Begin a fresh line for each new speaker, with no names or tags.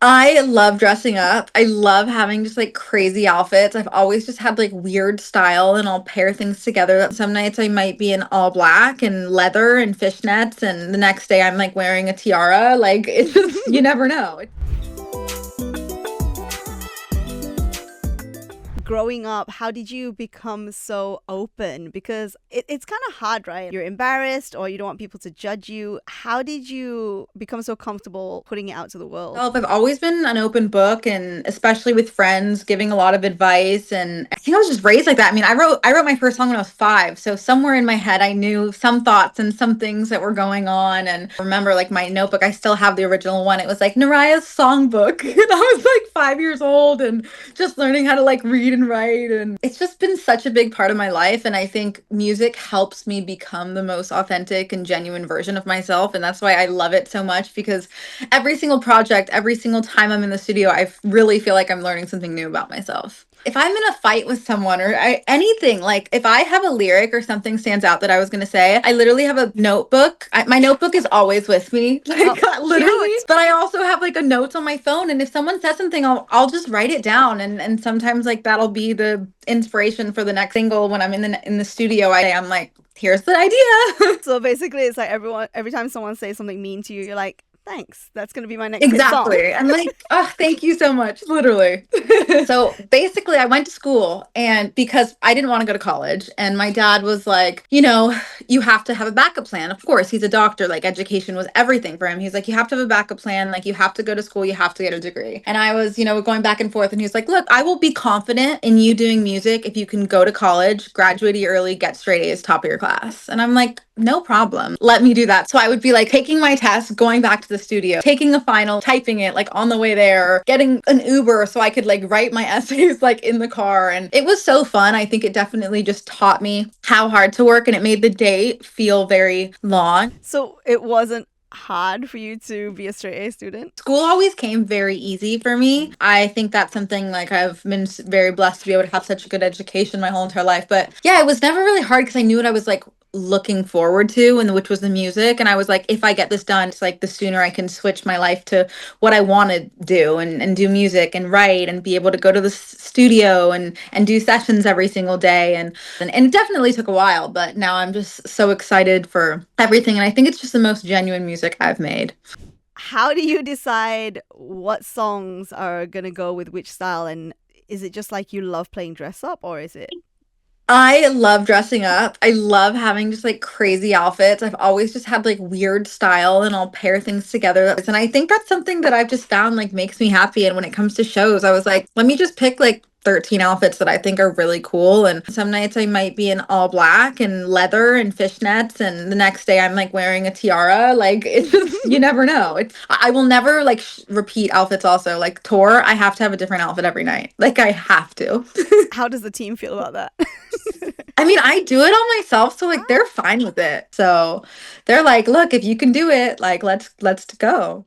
I love dressing up. I love having just like crazy outfits. I've always just had like weird style and I'll pair things together. Some nights I might be in all black and leather and fishnets, and the next day I'm like wearing a tiara. Like it's just, you never know.
Growing up, how did you become so open? Because it's kind of hard, right? You're embarrassed or you don't want people to judge you. How did you become so comfortable putting it out to the world?
I've always been an open book, and especially with friends, giving a lot of advice. And I think I was just raised like that. I mean, I wrote my first song when I was 5. So somewhere in my head I knew some thoughts and some things that were going on. And I remember like my notebook, I still have the original one. It was like Neriah's songbook. And I was like 5 years old and just learning how to like read and write. And it's just been such a big part of my life. And I think music helps me become the most authentic and genuine version of myself. And that's why I love it so much, because every single project, every single time I'm in the studio, really feel like I'm learning something new about myself. If I'm in a fight with someone or anything, like if I have a lyric or something stands out that I was going to say, I literally have a notebook. My notebook is always with me, like literally.
Cute.
But I also have like a notes on my phone, and if someone says something, I'll just write it down, and sometimes like that'll be the inspiration for the next single. When I'm in the studio, I'm like, here's the idea.
So basically, it's like every time someone says something mean to you, you're like, thanks. That's going to be my next hit song.
Exactly. I'm like, oh, thank you so much. Literally. So basically, I went to school, and because I didn't want to go to college, and my dad was like, you have to have a backup plan. Of course, he's a doctor. Like, education was everything for him. He's like, you have to have a backup plan. Like, you have to go to school. You have to get a degree. And I was, going back and forth. And he was like, look, I will be confident in you doing music if you can go to college, graduate early, get straight A's, top of your class. And I'm like, no problem. Let me do that. So I would be like taking my test, going back to the studio, taking a final, typing it like on the way there, getting an Uber so I could like write my essays like in the car. And it was so fun. I think it definitely just taught me how hard to work, and it made the day feel very long.
So it wasn't hard for you to be a straight A student?
School always came very easy for me. I think that's something like I've been very blessed to be able to have such a good education my whole entire life. But yeah, it was never really hard because I knew what I was like looking forward to, and which was the music. And I was like, if I get this done, it's like the sooner I can switch my life to what I want to do, and do music and write and be able to go to the studio and do sessions every single day. And it definitely took a while, but now I'm just so excited for everything. And I think it's just the most genuine music I've made.
How do you decide what songs are going to go with which style? And is it just like you love playing dress up, or is it?
I love dressing up. I love having just like crazy outfits. I've always just had like weird style and I'll pair things together. And I think that's something that I've just found like makes me happy. And when it comes to shows, I was like, let me just pick like 13 outfits that I think are really cool. And some nights I might be in all black and leather and fishnets, and the next day I'm like wearing a tiara. Like it's just, you never know. I will never like repeat outfits. Also, like tour, I have to have a different outfit every night. Like I have to.
How does the team feel about that?
I mean, I do it all myself, so like they're fine with it. So they're like, look, if you can do it, like let's go.